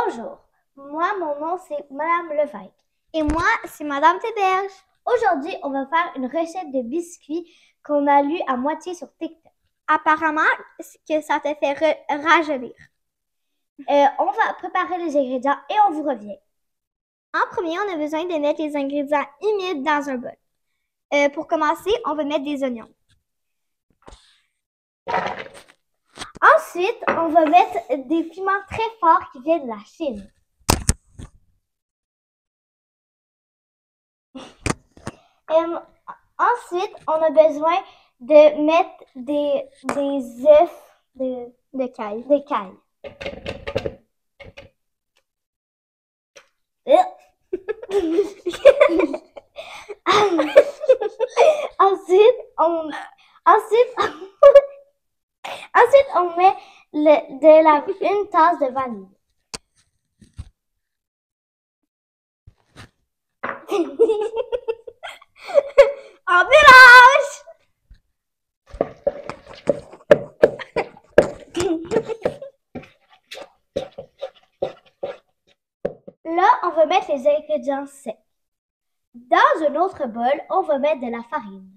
Bonjour, moi, mon nom, c'est Madame Levesque. Et moi, c'est Madame Théberge. Aujourd'hui, on va faire une recette de biscuits qu'on a lu à moitié sur TikTok. Apparemment, que ça te fait rajeunir. On va préparer les ingrédients et on vous revient. En premier, on a besoin de mettre les ingrédients humides dans un bol. Pour commencer, on va mettre des oignons. Ensuite, on va mettre des piments très forts qui viennent de la Chine. Ensuite, on a besoin de mettre des œufs de caille. Ensuite, on met une tasse de vanille. On mélange! Là, on va mettre les ingrédients secs. Dans un autre bol, on va mettre de la farine.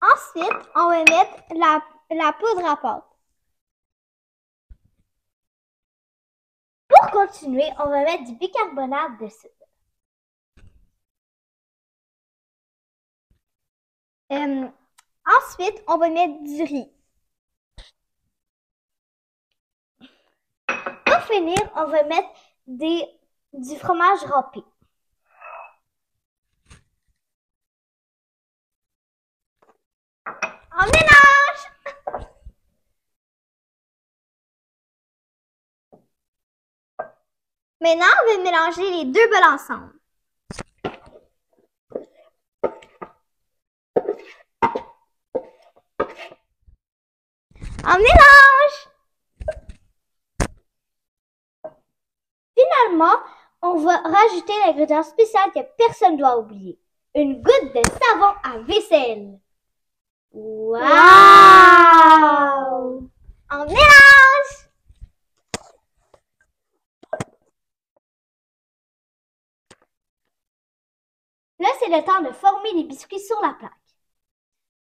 Ensuite, on va mettre la poudre à pâte. Pour continuer, on va mettre du bicarbonate de soude. Ensuite, on va mettre du riz. Pour finir, on va mettre du fromage râpé. On mélange! Maintenant, on va mélanger les deux bols ensemble. On mélange! Finalement, on va rajouter l'ingrédient spécial que personne ne doit oublier. Une goutte de savon à vaisselle. Wow! On mélange! Là, c'est le temps de former les biscuits sur la plaque.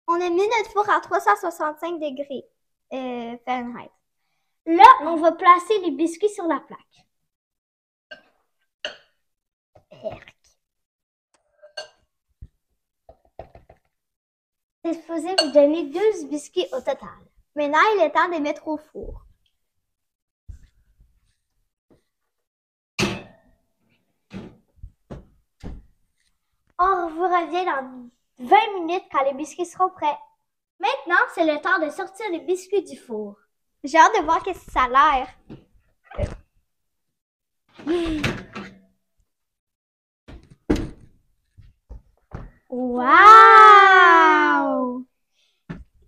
On a mis notre four à 365 degrés Fahrenheit. Là, on va placer les biscuits sur la plaque. C'est supposé vous donner 12 biscuits au total. Maintenant, il est temps de les mettre au four. On vous revient dans 20 minutes quand les biscuits seront prêts. Maintenant, c'est le temps de sortir les biscuits du four. J'ai hâte de voir qu'est-ce que ça a l'air. Wow!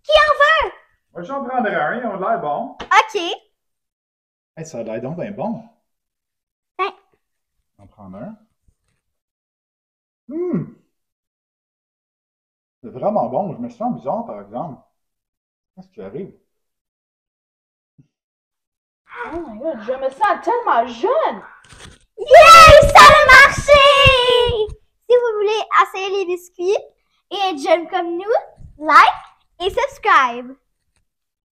Qui en veut? Moi, j'en prendrais un, ils ont l'air bon. OK. Hey, ça a l'air donc bien bon. Ben. On prend un. C'est vraiment bon. Je me sens bizarre, par exemple. Qu'est-ce qui arrive? Oh my god, je me sens tellement jeune! Yay! Ça a marché! Si vous voulez essayer les biscuits Et être jeune comme nous, like et subscribe.